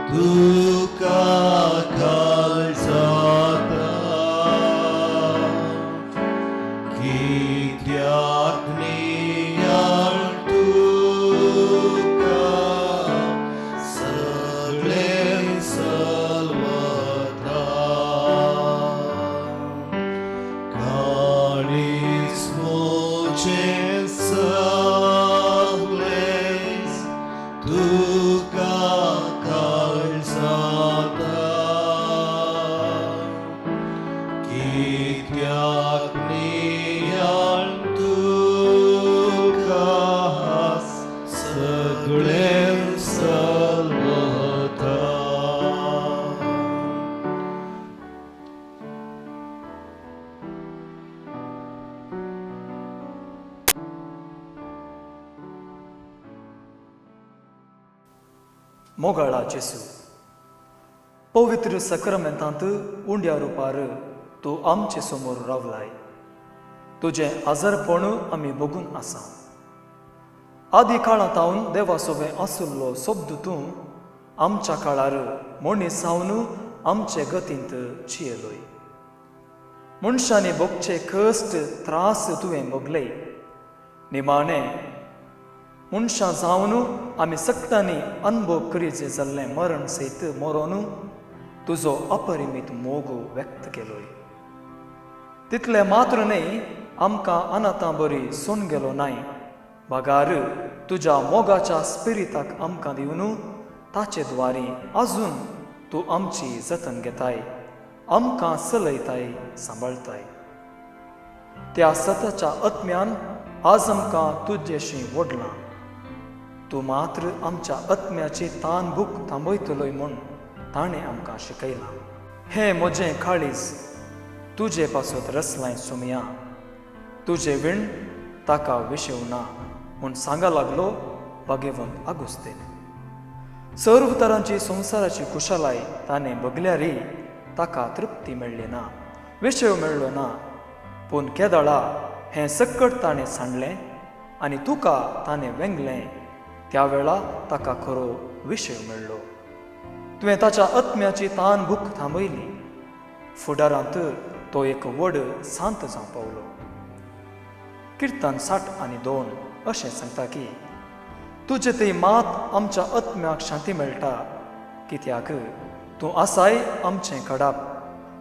तुका खालसाता कित्याक नियाळ तुका सगळें चलवता काळीज मोचें सगळें तुका कित्याक नियाळ तुका सगळें चलवता. मोगाळा जेसू पवित्र सक्रामेंतांत उंड्या रुपार तूं आमचे समोर रावलाय. तुजें आजारपण आमी बघून आसा. आदी काळांतावन देवा सोबे आसुल्लो शब्द तूं आमच्या काळार मनीस जावन आमचे गतींत जियेलोय. मनशांनी भोगचे कश्ट त्रास तुवें भोगले. निमाणें मनशां जावन आमी सक्तांनी अनुभव करीचे जाल्लें मरण सयत मरोन तुजो अपरिमीत मोग व्यक्त केलोय. तितले मात्र न्ही, आमकां अनाथां बरी सोन गेलो नाय. भागार तुज्या मोगाच्या स्पिरिताक आमकां दिवन ताचे द्वारी आजून तूं आमची जतन घेताय, आमकां चलयताय, सांबाळताय. त्या सताच्या आत्म्यान आज आमकां तुजेशी वडलां. तूं मात्र आमच्या आत्म्याची तान भूक थांबयतलोय म्हूण ताणें आमकां शिकयलां. हें म्हजें काळीज तुजे पासत रसलाय सुमया. तुजे विण ताका विशेव ना म्हूण सांगा लागलो भाग्यवंत आगुस्तीन. सर्व तरांची संवसाराची कुशलाय ताणें बगल्यारय ताका तृप्ती मेळ्ळी ना, विशेव मेळ्ळो ना. पूण केदाळा हें सकट ताणें सांडलें आनी तुका ताणें वेंगलें. त्या वेळा ताका खरो विशेव मेळ्ळो. तुवें ताच्या आत्म्याची तान भूक थांबयली. फुडारांत तो एक व्हड सांत जावं पावलो. किर्तन 62 अशें सांगता की तुजे ती मात आमच्या आत्म्याक शांती मेळटा. कित्याक तूं आसाय आमचें कडाप,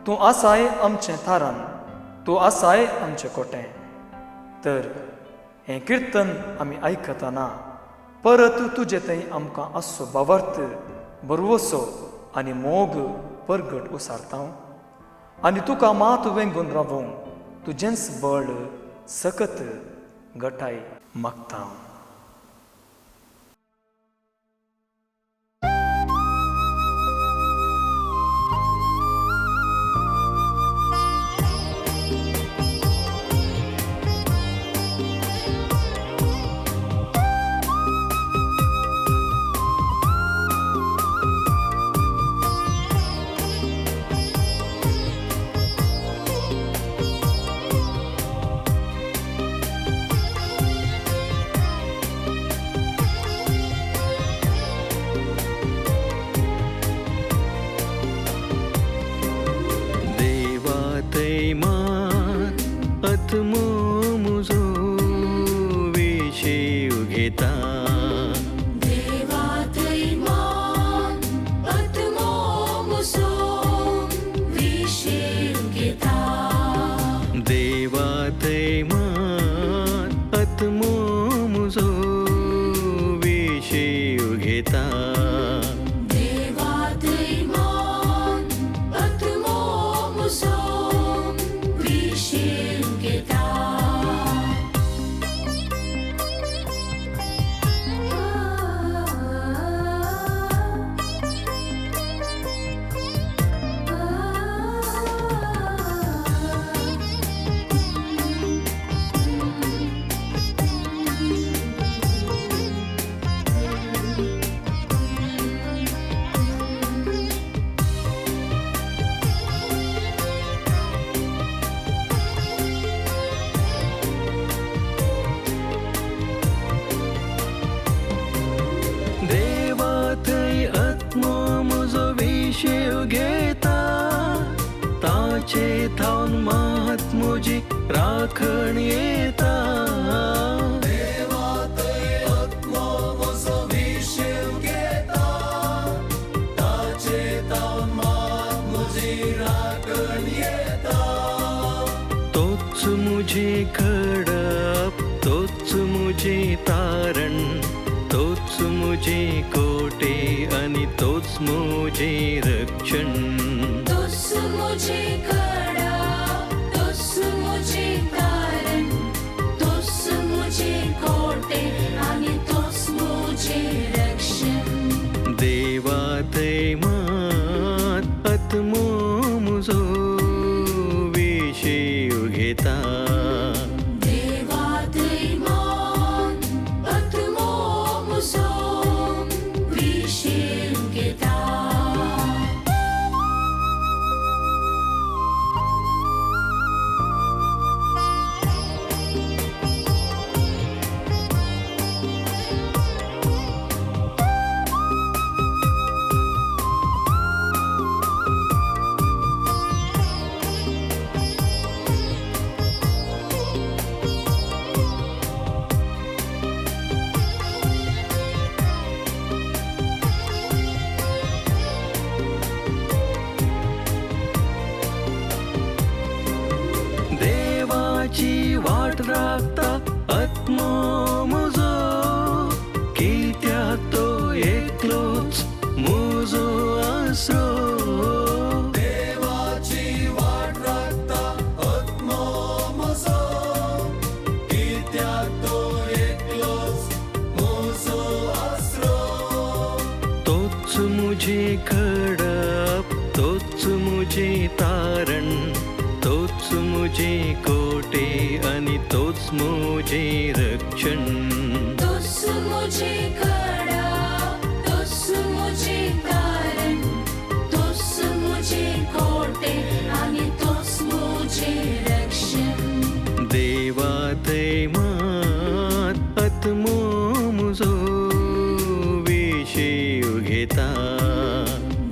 तूं आसाय आमचें थारान, तूं आसाय आमचें कोटें. तर हें किर्तन आमी आयकतना परत तुजे थंय आमकां आसचो बावर्थ, बरवसो आनी मोग परगट उसारता आनी तुका मात वेंगून रावूंक तुजेंच बळ सकत गटाय मागता. ठावन मात म्हजी राखण येता. तोच मुझे खडप, तोच मुझे तारण, तोच मुझे कोटे आणि तोच मुझे रक्षण. तोच मुझे खडा, तोच मुझे तारण, तोच मुझे कोटे आणि तोच मुझे रक्षण. देवा थैमात आत्मो मुजो विशेव घेता. देवा थैमान आत्मो मुजो विशेव घेता. देवाची वाट राखता आत्मो मुजो, कित्याक तो एकलोच मुजो आसरो. देवाची वाट राखता आत्मो म्हजो, कित्याक तो एकलोच म्हजो आसरो. तोच मुझे खडप, तोच मुझे तारण, तोच मुझे कोटे आणि तोच मुझे रक्षण. तोच मुझे खडा, तोच मुझे तारण, तोच मुझे कोटे आणि तोच मुझे रक्षण. देवा थैमात आत्मो मुजो विशेव घेता.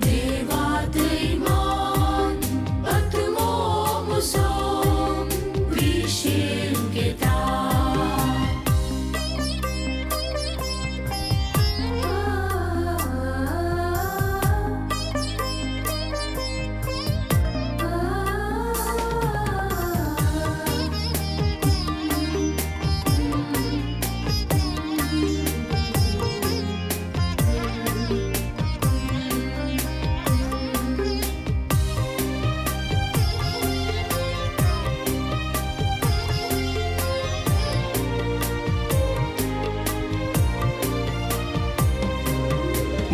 देवा थैमान आत्मो मुजो विशेव घेता.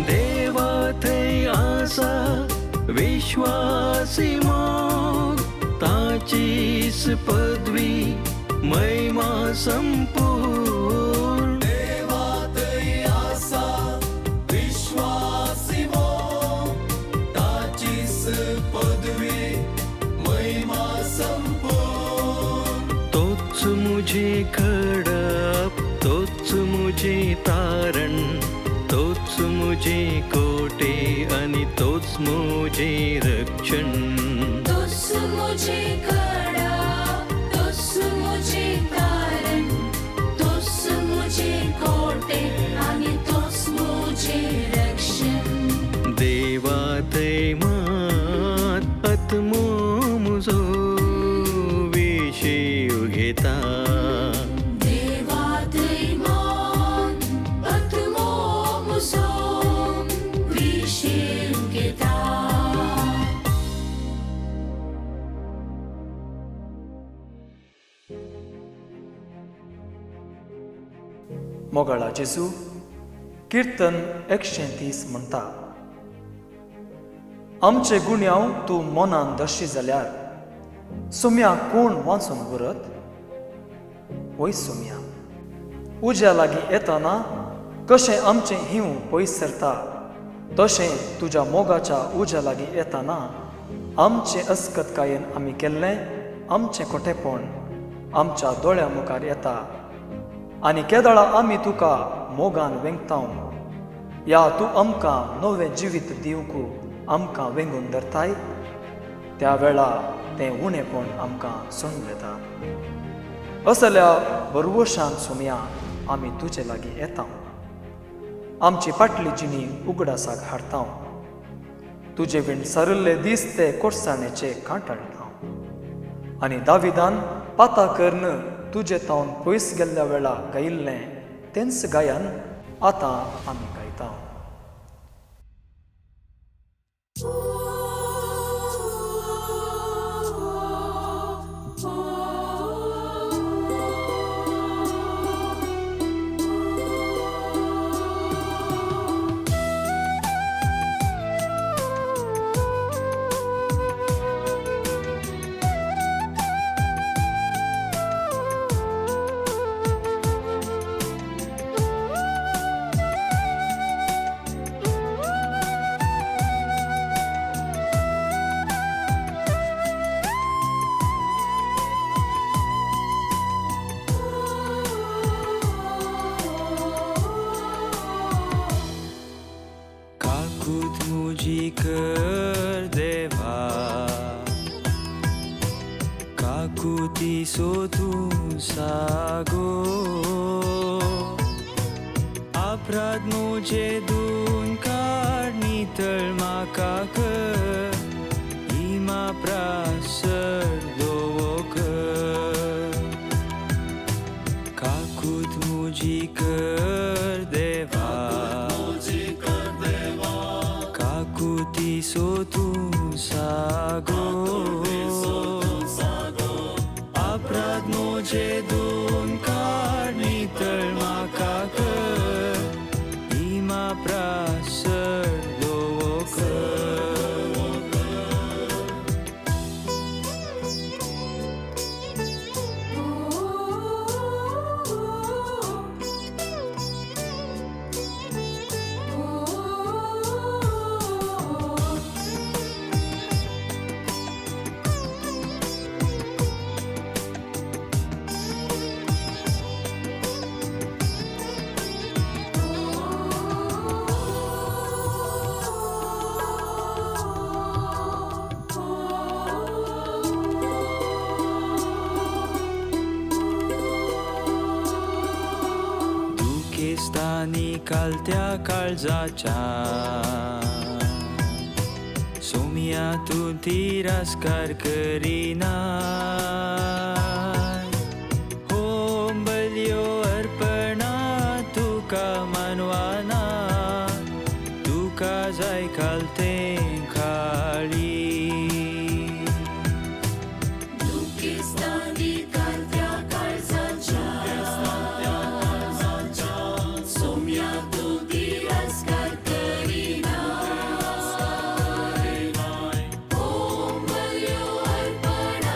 देवा थै आसा विश्वासी मोग, ताचीच पदवी महिमा संपूर्ण. देवा थंय आसा विश्वासी मोग, ताचीच पदवी महिमा संपूर्ण. तोच मुझे खडप, तोच मुझे तारण, तोच मुझे कोटे आणि तोच मुझे रक्षण. तोच मुझे खडा, तोच मुझे तारण, तोच मुझे कोटे आणि तोच मुझे रक्षण. देवा थैमात आत्मो मुजो विशेव घेता. देवा थैमान आत्मो मुजो विशेव घेता. मोगाळा जेजू कीर्तन 130 म्हणटा. आमचे गुन्यांव तूं मनान दर्शी जाल्यार सुम्या कोण वाचून उरत. वय सुम्या, उज्या लागीं येताना कशें आमचें हिंव पयस सरता, तशें तुज्या मोगाच्या उज्या लागीं येताना आमचें अस्कतकायेन आमी केल्लें आमचें खोटेपण आमच्या दोळ्या मुखार येता. आनी केदाळा आमी तुका मोगान वेंगताव. या तूं आमकां नवें जिवीत दिवंक आमकां वेंगून धरताय. त्या वेळा तें उणेपण आमकां सोडून येता. असल्या बरवशान सुमया आमी तुजे लागीं येता. आमची फाटली जिणी उगडासाक हाडटा. तुजे विण सरल्ले दीस ते कोर्साणेचे कांटाळटा. आनी दाविदान पाता कर्ण तुजे तावन पयस गेल्ल्या वेळा गायिल्लें तेंच गायन आतां आमी गायता. काकूत मुजी कर देवा, काकुती सोदूं सागो. अपराध मुझे दून काढ नितळ म्हाका कर, इमा प्रासर दोवो कर. काकूत मुजी कर देवा, काकुती सोदूं सागो. अपराध मुझे दून काढ नितळ म्हाका कर, इमा प्रासर दोवो कर. दुखेस्तानी कालत्या काळजाच्या, सोमिया तूं तिरस्कार करिना. होम बल्यो अर्पणा तुका मानवाना, तुका जाय कालतें खाळी. दुखेस्तानी कालत्या काळजाच्या, सोम्या तूं तिरस्कार करिना. होम बल्यो अर्पणा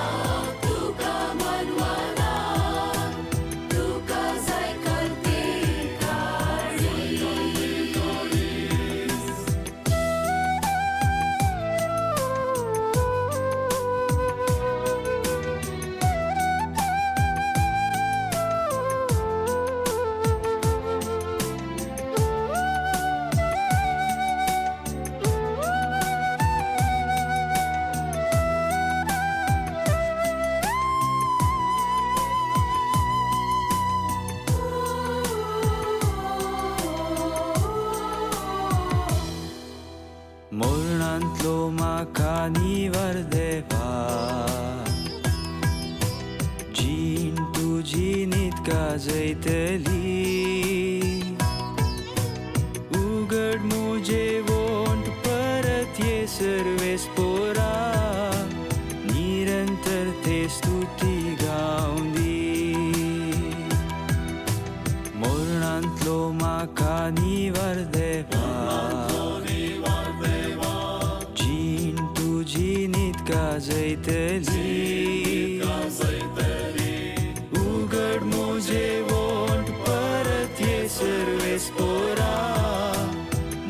तुका मानवाना, तुका जाय कालतें खाळी. मोरणांतलो म्हाका निवार देवा, जीण तुजी नीत गाजयतली. उगड मुजे वोंट परत ये सर्वेस पोरा, निरंतर ते स्तुती गावंदी. मोरणांतलो म्हाका निवार देवा, जीण तुजी नीत गाजयतली. उगड मुजे वोंट परत ये सर्वेस पोरा,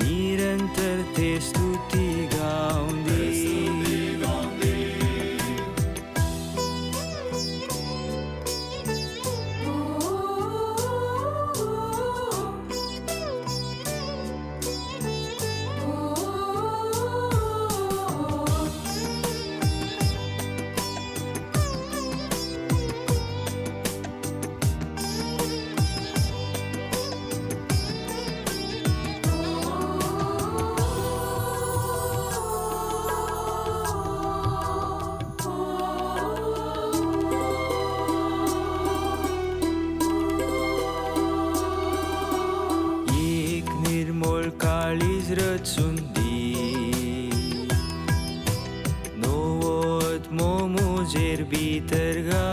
निरंतर ते स्तुती गावंदी. rățun no ot momu jerbi terga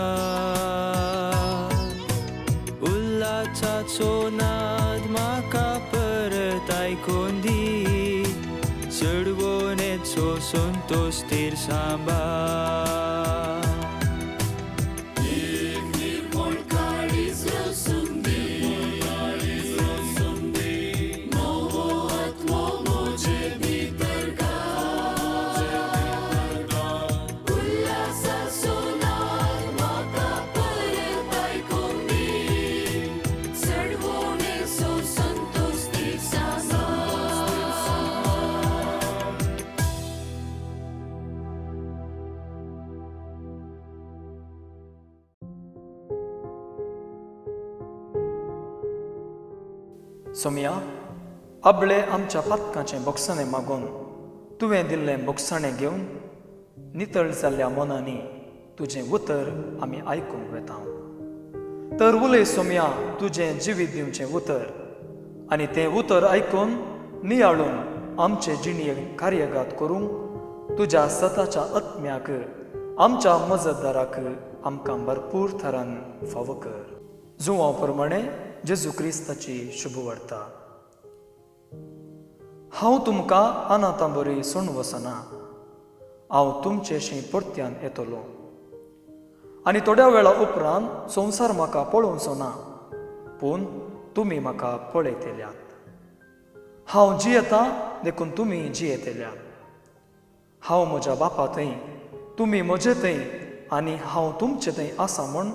ulla chachonad maka pertai kondi servonet so sontos tir samba सोमिया, आपले आमच्या पातकाचें बोक्साणें मागून तुवें दिल्लें बोक्साणें घेवन नितळ जाल्ल्या मनांनी तुजें उतर आमी आयकूंक वेता. तर उलय सोमिया तुजें जिवीत दिवचें उतर, आनी तें उतर आयकून नियाळून आमचे जिणेक कार्यगात करूंक तुज्या सताच्या आत्म्याक आमच्या मजतदाराक आमकां भरपूर थरान फावो कर. जुवां प्रमाणे जेजू क्रिस्ताची शुभ वार्ता. हांव तुमकां अनाथां बरी सोडून वचना, हांव तुमचेशी परत्यान येतलो. आनी थोड्या वेळा उपरांत संवसार म्हाका पळोवचो ना, पूण तुमी म्हाका पळयतल्यात. हांव जियेतां देखून तुमी जियेतल्यात. हांव म्हज्या बापा थंय, तुमी म्हजे थंय, आनी हांव तुमचे थंय आसा म्हूण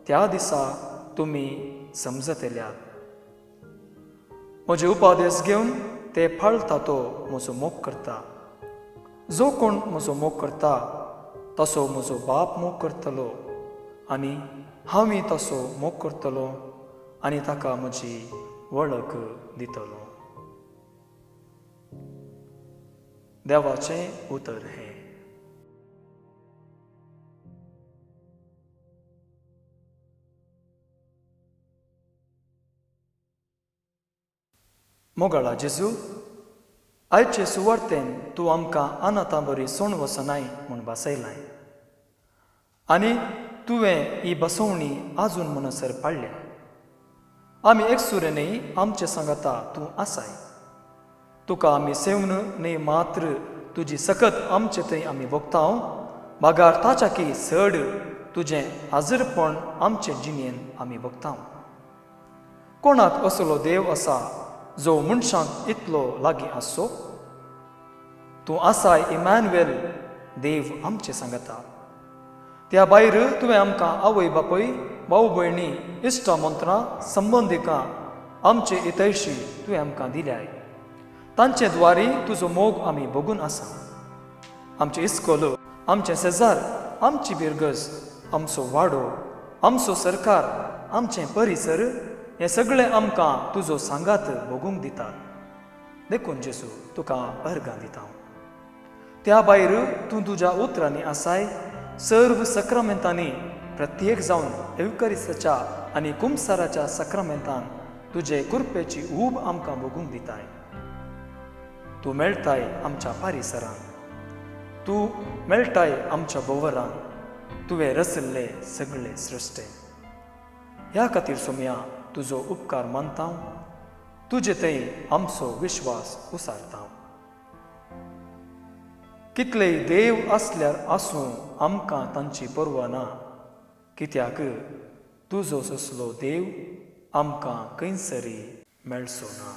त्या दिसा तुमी समजतल्यात. म्हजे उपादेश घेवन ते पाळटा तो म्हजो मोग करता. जो कोण म्हजो मोग करता तसो म्हजो बाप मोग करतलो, आनी हांवूय तसो मोग करतलो आनी ताका म्हजी वळख दितलो. देवाचें उतर हें. मोगाळा जेजू, आयचे सुवार्तेन तूं आमकां अनाथां बरी सोडून वचनाय म्हूण बसयलाय, आनी तुवें ही बसवणी आजून मनसर पाळल्या. आमी एकसुरेनय आमचे सांगाता तूं आसाय. तुका आमी सेवन न्ही मात्र तुजी सकत आमचे थंय आमी भोगतांव, मागार ताच्या की चड तुजें हाजीरपण आमचे जिणेन आमी भोगतांव. कोणाक असलो देव आसा जो मनशांक इतलो लागीं आसो? तूं आसाय इमॅन्युएल, देव आमचे सांगता. त्या भायर तुवें आमकां आवय बापय, भाऊ भयणी, इश्टा मंत्रां, संबंदिकां, आमचे इतयशी तुवें आमकां दिल्याय. तांचे द्वारी तुजो मोग आमी भोगून आसा. आमचे इस्कोल, आमचे शेजार, आमची बिरगज, आमचो वाडो, आमचो सरकार, आमचें परिसर, हें सगळें आमकां तुजो सांगात भोगूंक दितात. देखून जेजू तुका अर्गां दिता. त्या भायर तूं तुज्या उतरांनी आसाय सर्व सक्रामेंतांनी प्रत्येक जावन एवकरिस्ताच्या आनी कुमसाराच्या सक्रामेंतान तुजे कृपेची ऊब आमकां भोगूंक दिताय. तूं मेळटाय आमच्या पारिसरान, तूं मेळटाय आमच्या भोवरान, तुवें रचल्ले सगळे सृश्टे. ह्या खातीर सोम्या तुजो उपकार मानता, तुजे थंय आमचो विश्वास उसारता. कितलेय देव आसल्यार आसूं आमकां तांची पर्वा ना, कित्याक तुजो असलो देव आमकां खंयसरी मेळचो ना.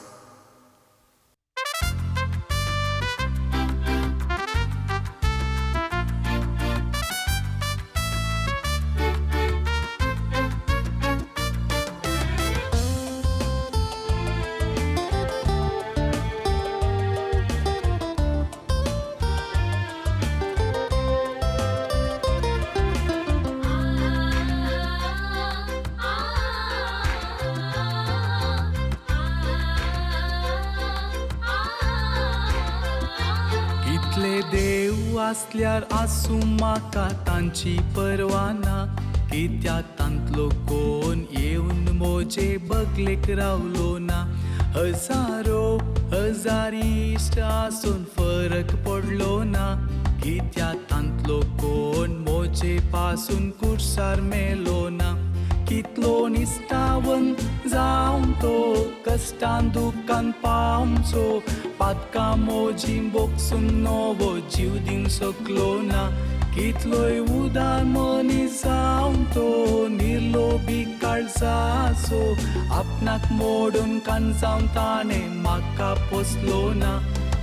देव आसल्यार आसूं म्हाका तांची परवाना, कित्याक तांतलो कोण येवन म्हजे बगलेक रावलो ना. हजारो हजार इश्ट आसून फरक पडलो ना, कित्यातांतलो कोण मोजे पासून कुर्सार मेलो ना. कितलो निश्ठावन जावन तो कष्टान दुखान पावचो, पातकां मोजी बोगसून नवो जीव दिवंक शकलो ना. कितलोय उदार मनीस जावन तो निर्लोभी काळजाचो, आपणाक मोडून कांचावन ताणें म्हाका पोसलो ना.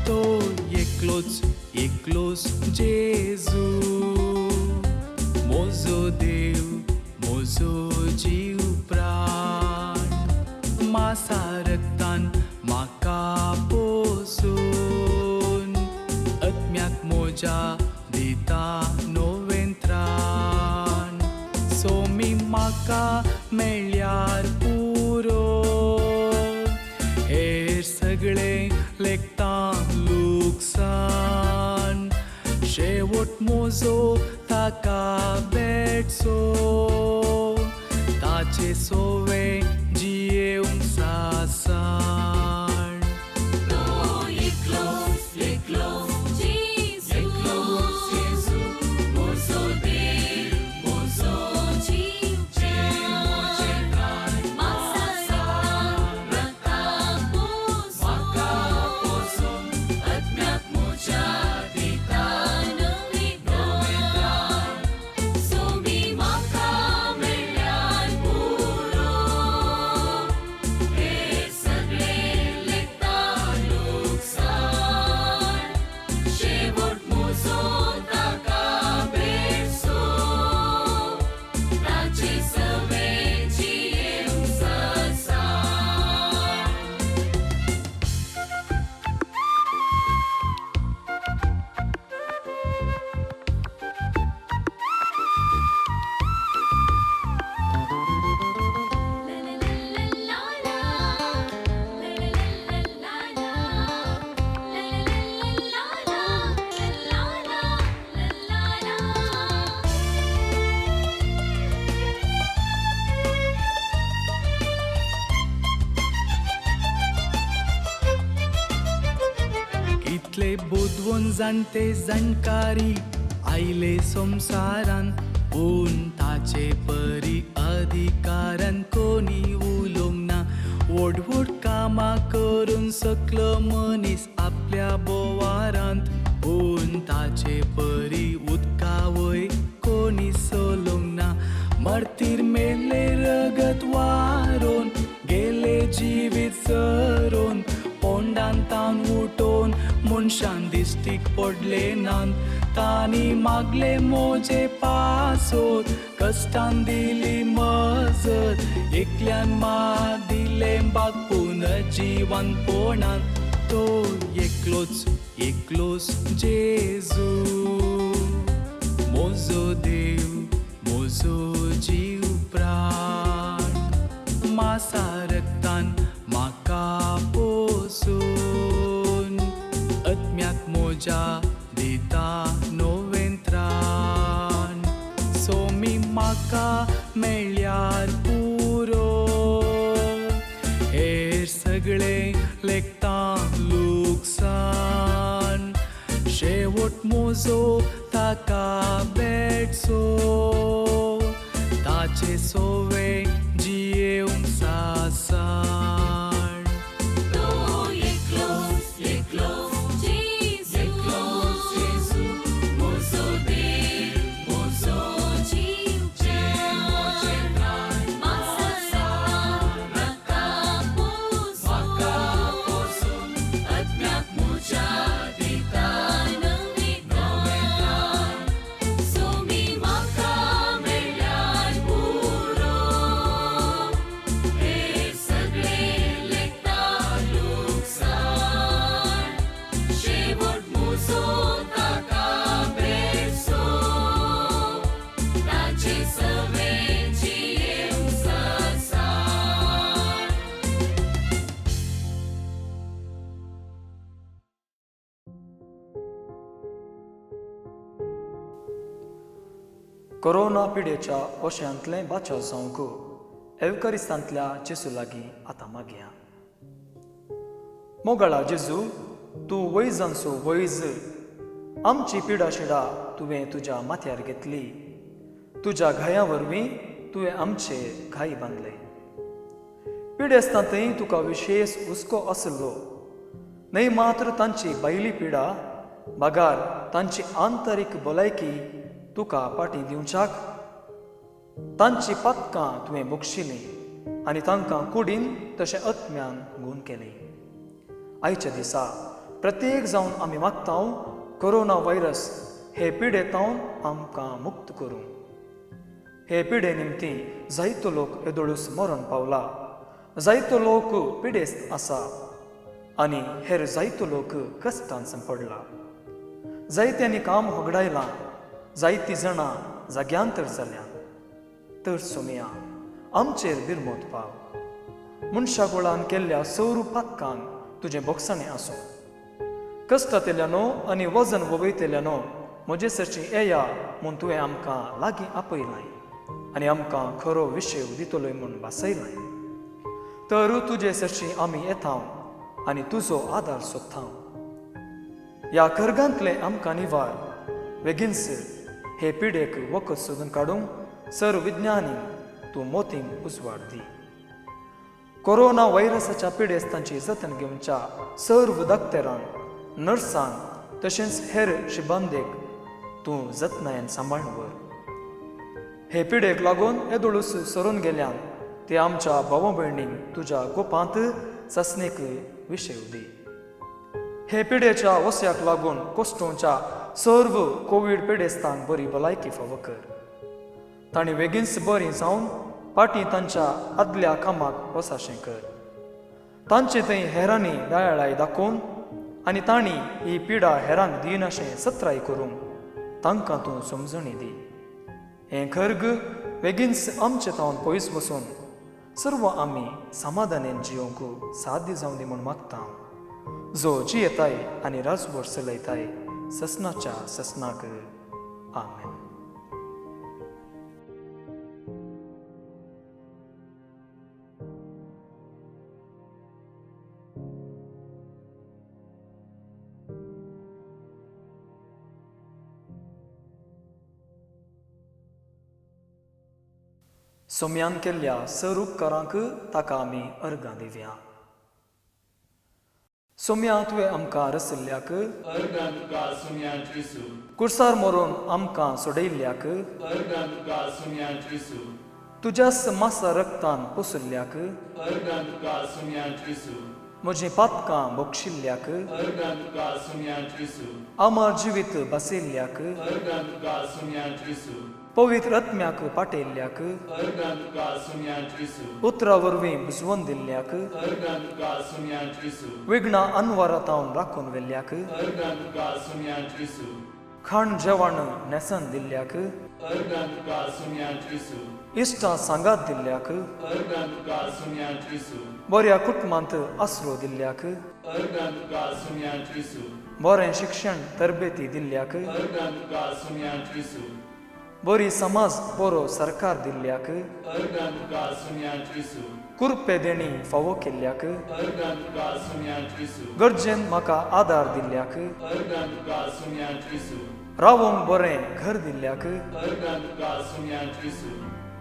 तो एकलोच जेजू, मोजो देव, मोजो जीव प्राण. मासा रक्तान म्हाका पोसून, आत्म्याक मोजा दिता नवें त्राण. सोमी म्हाका मेळ्ळ्यार पुरो, हेर सगळें लेखता लुकसाण. शेवट मोजो ताका भेटचो, ताचे सोवे जियेवंक सासाण. तो एकलोच जेजू, मोजो देव, मोजो जीव प्राण. मासा रक्तान पोसून, आत्म्याक मोजा दिता नवें त्राण. सोमी म्हाका मेळ्ळ्यार पुरो, हेर सगळें लेखता लुकसाण. शेवट मोजो ताका भेटचो, ताचे सवे जियेवंक सासाण. कितले बुदवून जाणटे जाणकारी आयले संवसारान, पूण ताचे परी अधिकारान कोणी उलोवंक ना. व्हड व्हड कामां करून सकलो मनीस आपल्या बोवारांत, पूण ताचे परी उदका वयर कोणी चलोवंक ना. मर्तीर मेले रगत वारोन, गेले जिवीत सरोन, पोंडान तान उठोन मनशान दिश्टीक पडले नान. तांणी मागले मोजे पासोत, कश्टान दिली मजत, एकल्यान माग दिले बागपून जिवान पोणान. तो एकलोच जेजू, मोजो देव, मोजो जीव प्राण. मासा रक्तान म्हाका पोसून, आत्म्याक मोजा दिता नवें त्राण. सोमी म्हाका मेळ्ळ्यार पुरो, हेर सगळें लेखता लुकसाण. शेवट मोजो ताका भेटचो, ताचे सोवे जियेवंक सासाण. तो एकलोच जेजू, मोजो देव, मोजो जीव प्राण. मासा रक्तान पोसून, आत्म्याक मोजा दिता नवें त्राण. सोमी म्हाका मेळ्ळ्यार पुरो, हेर सगळें लेखता लुकसाण. शेवट मोजो ताका भेटचो, ताचे सवे जियेवंक सासाण. कोरोना पिडेच्या ओश्यांतलें बाचाव जावंक एवकरिस्तांतल्या जेसू लागीं आतां मागया. मोगाळा जेजू तूं वैजांचो वैज आमची पिडा शिडा तुवें तुज्या माथ्यार घेतली. तुज्या घाया वरवीं तुवें आमचे घाई बांदले. पिडेस्तांतय तुका विशेष हुस्को आसलो. न्हय मात्र तांची भायली पिडा बागार तांची आंतरीक भलायकी तुका पाटी दिवच्याक तांची पातकां तुवें बक्षिलीं आनी तांकां कुडीन तशें आत्म्यान गूण केलें. आयच्या दिसा प्रत्येक जावन आमी मागतांव कोरोना व्हायरस हे पिडेतावन आमकां मुक्त करूं. हे पिडे निमती जायतो लोक येदोळूस मरण पावला. जायतो लोक पिडेस्त आसा आनी हेर जायतो लोक कश्टांत संपडला. जायत्यांनी काम होगडायलां. जायतीं जाणां जाग्यांतर जाल्यां. तर सोमया आमचेर बिरमोत पाव. मनशा कुळान केल्ल्या सौर पातकांक तुजें बोगसाणें आसूं. कश्टांतल्यानो आनी वजन वगयतल्यानो म्हजे सरची येया म्हूण तुवें आमकां लागीं आपयलां आनी आमकां खरो विशय दितलोय म्हूण भासयलां. तर तुजे सरची आमी येतांव आनी तुजो आदार सोदतांव. ह्या कर्गांतले आमकां निवार बेगिनसर हे पिडेक वखद सोदून काडूंक सर्व विज्ञानीक तूं मोतींक उजवाड दी. कोरोना व्हायरसाच्या पिडेस्तांची जतन घेवच्या सर्व दोतोरांक नर्सांक तशेंच हेर शिबांदेक तूं जतनायेन सांबाळून व्हर. हे पिडेक लागून येदोळूस सरून गेल्यान ते आमच्या भावा भयणींक तुज्या गोपांत ससनेक विशय दी. हे पिडेच्या वस्याक लागून कोस्टोवच्या सर्व कोवीड पिडेस्तांक बरी भलायकी फावो कर. तांणी बेगीनच बरीं जावन पाटी तांच्या आदल्या कामाक वसाशें कर. तांचे थंय हेरांनी दयाळाय दाखोवन आनी तांणी ही पिडा हेरांक दिनाशें सत्राय करूंक तांकां तूं समजणी दी. हें खर्ग बेगीनच आमचे तावन पयस वचून सर्व आमी समाधानेन जियोंक साध्य जावं दी म्हूण मागतां. जो जियेताय आनी राजभर चलयताय ससनाच्या ससनाक. आमेन. सोम्यान केल्ल्या सर उपकारांक ताका आमी अर्गां दिवया. सोम्या तुवें आमकां रसल्ल्याक अर्गां तुका सोम्या जेजू. कुर्सार मरून आमकां सोडयल्ल्याक अर्गां तुका सोम्या जेजू. तुज्याच मासा रक्तान पुसुल्ल्याक अर्गां तुका सोम्या जेजू. म्हजीं पातकां बक्षिल्ल्याक अर्गां तुका सोम्या जेजू. आमार जिवीत बसयल्ल्याक अर्गां तुका सोम्या जेजू. पवित्र आत्म्याक पाटयल्ल्याक अर्गां तुका सोम्या जेजू. उतरा वरवीं बुजवून दिल्ल्याक अर्गां तुका सोम्या जेजू. विघ्नां अनवरातावन राखून व्हेल्ल्याक अर्गां तुका सोम्या जेजू. खाण जेवण नेसन दिल्ल्याक अर्गां तुका सोम्या जेजू. इश्टां सांगात दिल्ल्याक अर्गां तुका सोम्या जेजू. बऱ्या कुटुंबांत आसरो दिल्ल्याक अर्गां तुका सोम्या जेजू. बरें शिक्षण तरबेती दिल्ल्याक अर्गां तुका सोम्या जेजू. बरी समाज बरो सरकार दिल्ल्याक अर्गां तुका सोम्या जेजू. कुरपे देणी फावो केल्ल्याक अर्गां तुका सोम्या जेजू. गरजेन म्हाका आदार दिल्ल्याक अर्गां तुका सोम्या जेजू. रावोंक बरें घर दिल्ल्याक अर्गां तुका सोम्या जेजू.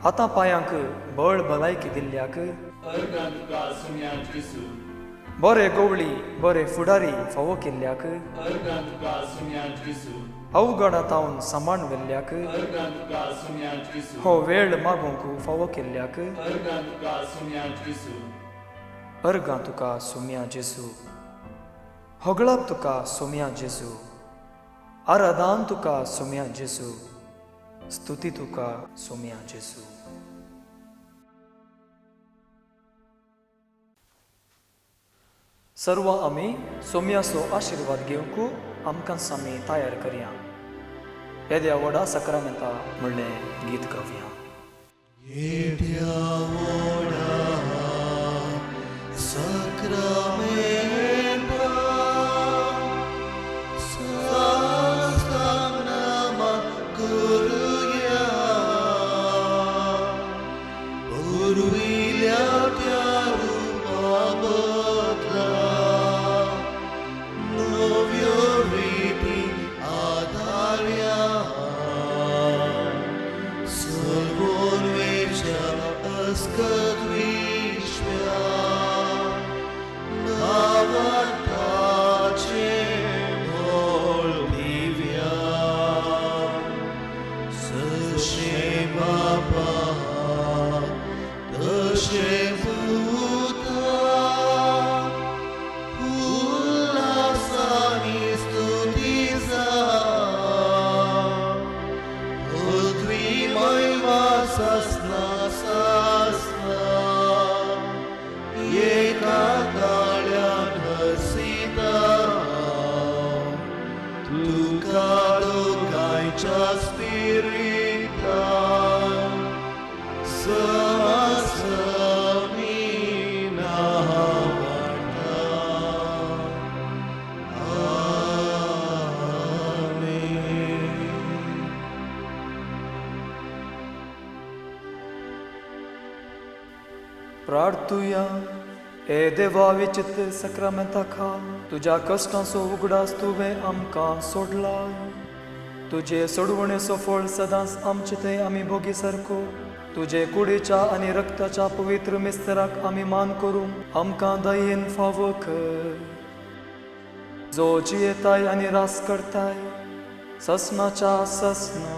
हातां पांयांक बळ भलायकी दिल्ल्याक अर्गां तुका सोम्या जेजू. बरे गवळी बरे फुडारी फावो केल्ल्याक अर्गां तुका सोम्या जेजू. अवघडातावन सांबाळून व्हेल्ल्याक अर्गां तुका सोम्या जेजू. हो वेळ मागूंक फावो केल्ल्याक अर्गां तुका सोम्या जेजू. अर्गां तुका सोम्या जेजू. होगळाप तुका सोम्या जेजू. आराधान तुका सोम्या जेजू. स्तुती तुका सोम्या जेजू. सर्व आमी सोम्याचो आशिर्वाद घेवंक आमकां सामी तयार करया. येद्या व्हडा सक्रामेंता म्हणलें गीत गावया. येद्या व्हडा सक्रामेंता सत्संगमा करुया. पुर्विल्या त्या रूपा बदला प्रार्थुया. हे देवा विचित्र सक्रामेंता खा तुझ्या कष्टांचो उगडास तुवें आमकां सोडलाय. तुजे सोडवणेचो फळ सदांच आमचे थंय आमी भोगी सारको. तुजे कुडीच्या आनी रक्ताच्या पवित्र मिस्तराक आमी मान करूंक आमकां दयेन फावो कर. जो जियेताय आनी रास करताय ससनाच्या ससन